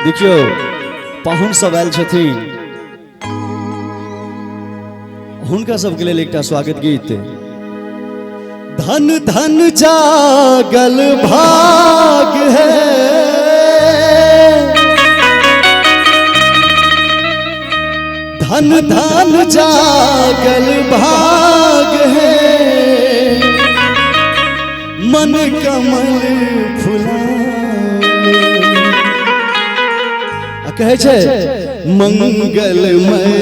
देखियो पाहुन सब आयल छथिन, हुनका सबके लेल एकटा स्वागत गीत। धन धन जागल भाग है, धन धन जागल भाग है, मन कमल फुलाए। कहे छे मंगलमय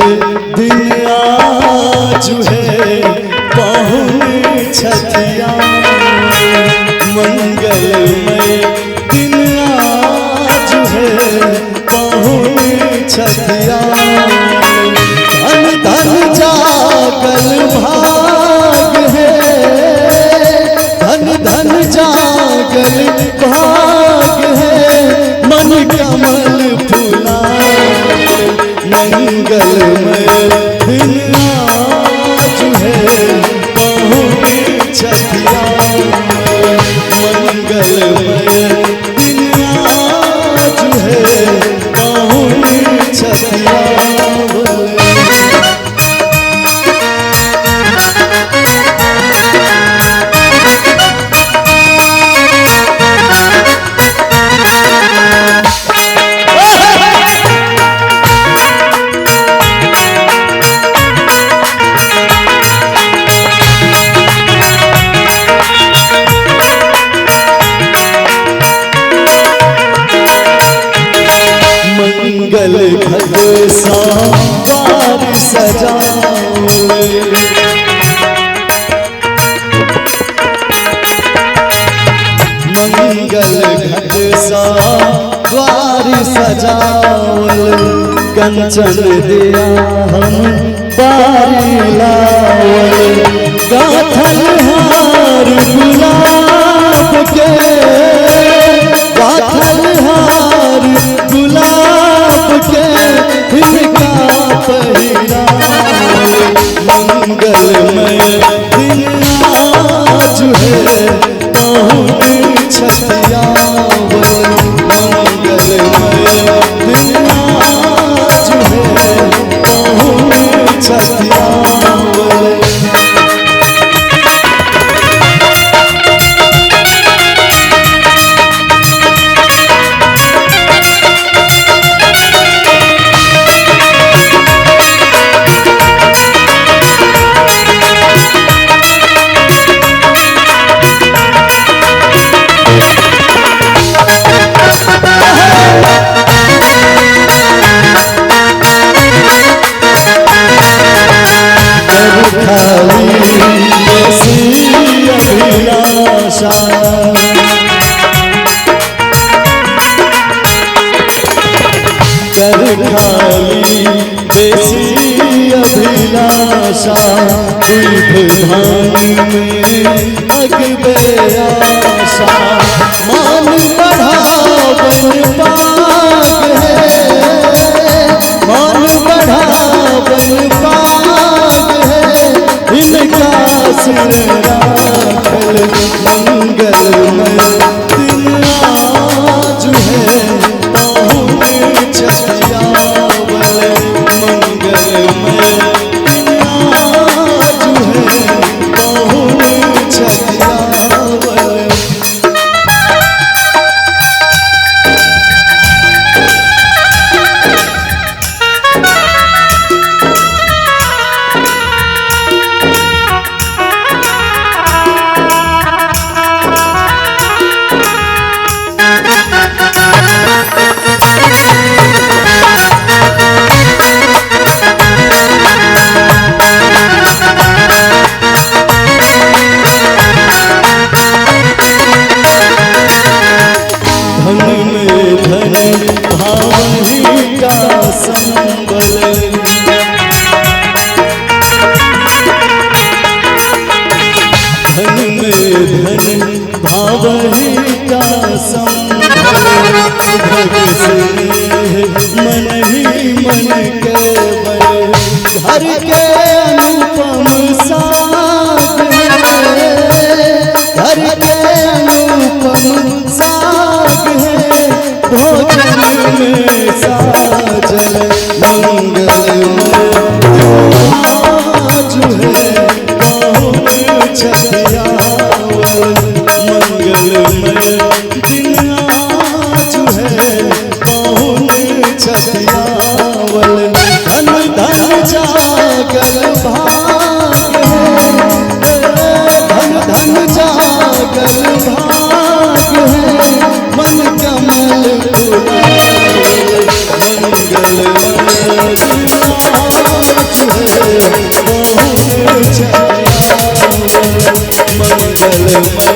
दिन आज है, पाहुन छठिया। मंगलमय दिन आज है, पाहुन छठिया। धन धन जागल भाग है, धन धन जागल भाग है, मन कमल फुलाए। मंगलमय दिन आज है, पाहुन छठिया। मंगलमय दिन आज है, पाहुन छठिया। मंगल घट सावर सजाए, मंगल घट सावर सजावल। कंचन दिया हम बारी लावल, गाथल हार गुलाब के, गाथल हार गुलाब के, इनका पहिरा। मंगलमय दिन आज है, पाहुन छठिया। मंगलमय दिन आज है, पाहुन छठिया। अभिलाषा कर खाली बेसी अभिलाषा, धान में अगबे आशा। मान बढ़ावन पाग है, मान बढ़ावन पाग है, इनका सिर राखल। मंगलमय दिन आज है, पाहुन छठिया। मंगलमय दिन आज है, पाहुन छठिया। धन में धन भावही का संबल, धन में धन भावही का संबल। भग स्नेह मन ही मन केवल, घर के अनुपम साथ है, घर के अनुपम साथ है। भोजन में भाग्य है, धन धन जागल भाग्य है, मन कमल मंगल मंगल